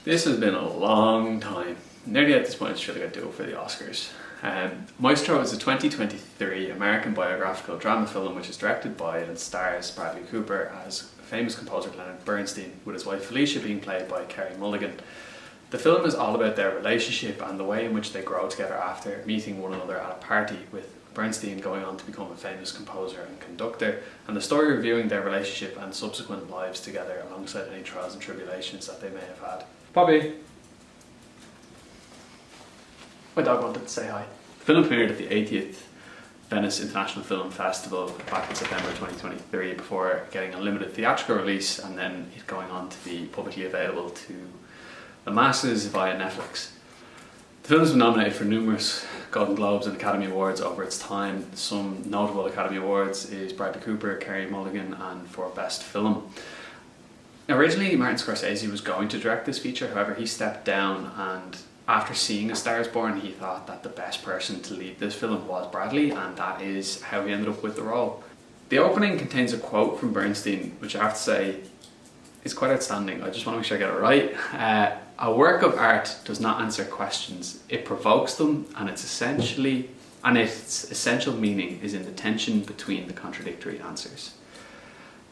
This has been a long time. Nearly at this point, should I do it for the Oscars. Maestro is a 2023 American biographical drama film which is directed by and stars Bradley Cooper as famous composer Leonard Bernstein, with his wife Felicia being played by Carey Mulligan. The film is all about their relationship and the way in which they grow together after meeting one another at a party, with Bernstein going on to become a famous composer and conductor, and the story reviewing their relationship and subsequent lives together alongside any trials and tribulations that they may have had. Bobby! My dog wanted to say hi. The film premiered at the 80th Venice International Film Festival back in September 2023 before getting a limited theatrical release and then it going on to be publicly available to the masses via Netflix. The film has been nominated for numerous Golden Globes and Academy Awards over its time. Some notable Academy Awards is Bradley Cooper, Carey Mulligan, and for Best Film. Originally, Martin Scorsese was going to direct this feature, however he stepped down, and after seeing A Star is Born he thought that the best person to lead this film was Bradley, and that is how he ended up with the role. The opening contains a quote from Bernstein which I have to say is quite outstanding. I just want to make sure I get it right. A work of art does not answer questions, it provokes them, and its essential meaning is in the tension between the contradictory answers.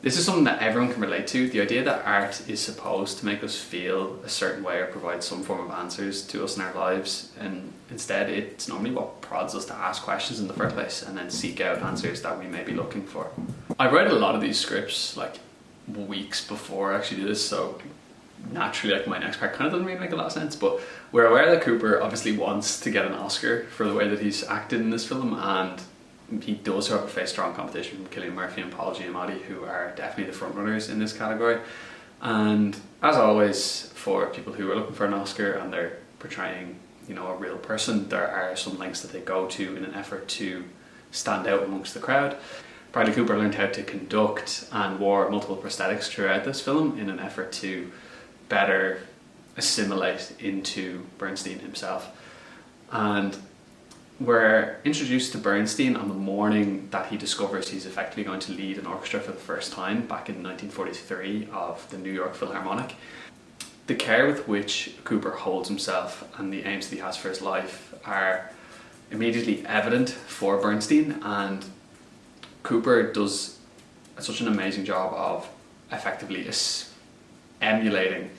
This is something that everyone can relate to, the idea that art is supposed to make us feel a certain way or provide some form of answers to us in our lives, and instead it's normally what prods us to ask questions in the first place and then seek out answers that we may be looking for. I read a lot of these scripts like weeks before I actually did this, so naturally my next part kind of doesn't really make a lot of sense, but we're aware that Cooper obviously wants to get an Oscar for the way that he's acted in this film, and he does however face strong competition from Cillian Murphy and Paul Giamatti, who are definitely the frontrunners in this category. And as always, for people who are looking for an Oscar and they're portraying, you know, a real person, there are some lengths that they go to in an effort to stand out amongst the crowd. Bradley Cooper learned how to conduct and wore multiple prosthetics throughout this film in an effort to better assimilate into Bernstein himself. And we're introduced to Bernstein on the morning that he discovers he's effectively going to lead an orchestra for the first time back in 1943 of the New York Philharmonic. The care with which Cooper holds himself and the aims that he has for his life are immediately evident for Bernstein, and Cooper does such an amazing job of effectively emulating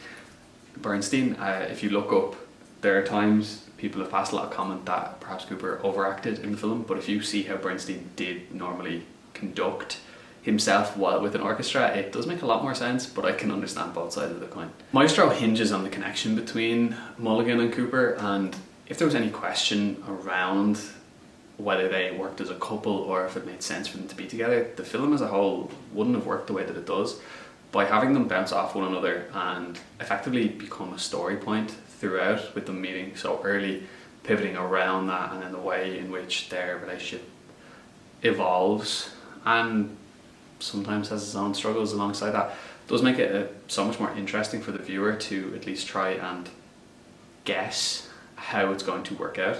Bernstein. If you look up, there are times people have passed a lot of comment that perhaps Cooper overacted in the film, but if you see how Bernstein did normally conduct himself while with an orchestra, it does make a lot more sense, but I can understand both sides of the coin. Maestro hinges on the connection between Mulligan and Cooper, and if there was any question around whether they worked as a couple or if it made sense for them to be together, the film as a whole wouldn't have worked the way that it does. By having them bounce off one another and effectively become a story point throughout, with them meeting so early, pivoting around that, and then the way in which their relationship evolves and sometimes has its own struggles alongside that, does make it so much more interesting for the viewer to at least try and guess how it's going to work out.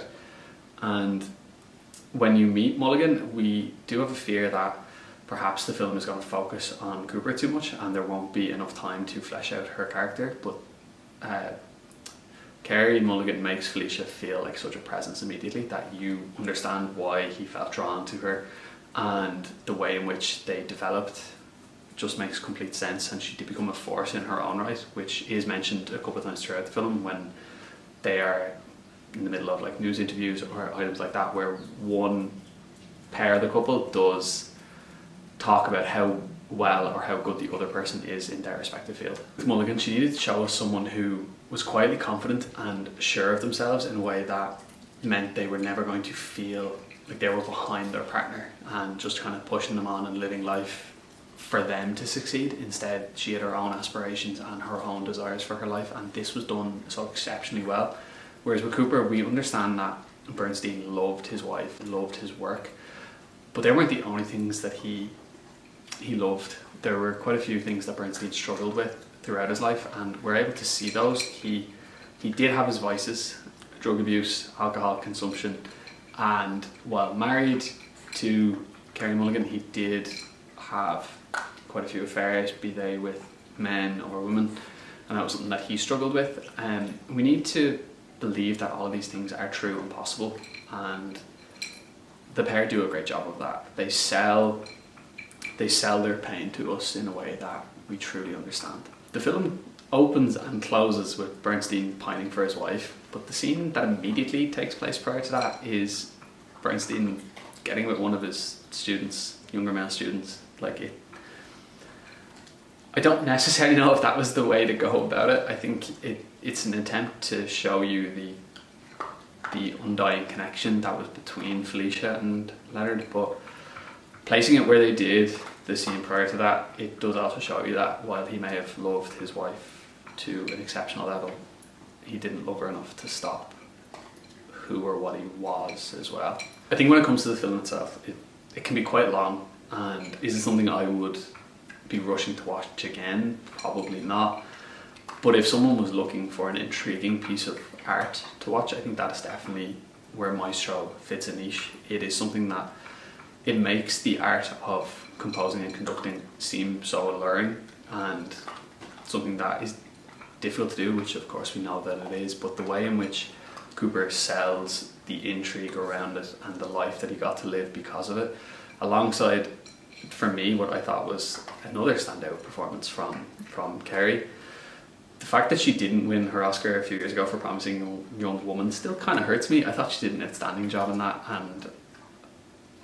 And when you meet Mulligan, we do have a fear that perhaps the film is going to focus on Cooper too much and there won't be enough time to flesh out her character, but Carey Mulligan makes Felicia feel like such a presence immediately that you understand why he felt drawn to her, and the way in which they developed just makes complete sense, and she did become a force in her own right, which is mentioned a couple of times throughout the film when they are in the middle of like news interviews or items like that, where one pair of the couple does talk about how well or how good the other person is in their respective field. With Mulligan, she needed to show us someone who was quietly confident and sure of themselves in a way that meant they were never going to feel like they were behind their partner and just kind of pushing them on and living life for them to succeed. Instead, she had her own aspirations and her own desires for her life, and this was done so exceptionally well. Whereas with Cooper, we understand that Bernstein loved his wife, loved his work, but they weren't the only things that he loved. There were quite a few things that Bernstein struggled with throughout his life, and we're able to see those. He did have his vices, drug abuse, alcohol consumption, and while married to Carey Mulligan, he did have quite a few affairs, be they with men or women. and that was something that he struggled with. We need to believe that all of these things are true and possible, and the pair do a great job of that. They sell their pain to us in a way that we truly understand. The film opens and closes with Bernstein pining for his wife, but the scene that immediately takes place prior to that is Bernstein getting with one of his students, younger male students. I don't necessarily know if that was the way to go about it. I think it's an attempt to show you the undying connection that was between Felicia and Leonard, but placing it where they did, the scene prior to that, it does also show you that while he may have loved his wife to an exceptional level, he didn't love her enough to stop who or what he was as well. I think when it comes to the film itself, it can be quite long, and is it something I would be rushing to watch again? Probably not. But if someone was looking for an intriguing piece of art to watch, I think that is definitely where Maestro fits a niche. It is something that it makes the art of composing and conducting seem so alluring, and something that is difficult to do, which of course we know that it is, but the way in which Cooper sells the intrigue around it and the life that he got to live because of it, alongside, for me, what I thought was another standout performance from Carey. The fact that she didn't win her Oscar a few years ago for Promising Young Woman still kind of hurts me. I thought she did an outstanding job in that, and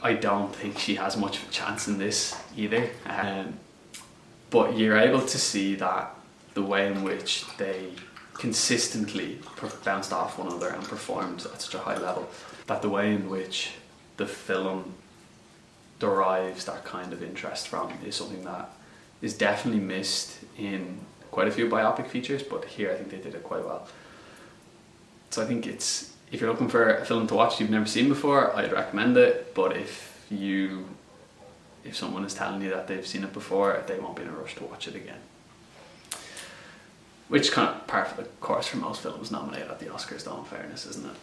I don't think she has much of a chance in this either. But you're able to see that the way in which they consistently bounced off one another and performed at such a high level, that the way in which the film derives that kind of interest from is something that is definitely missed in quite a few biopic features, but here I think they did it quite well. So I think if you're looking for a film to watch you've never seen before, I'd recommend it, but if someone is telling you that they've seen it before, they won't be in a rush to watch it again. Which kind of part of the course for most films nominated at the Oscars, though, in fairness, isn't it?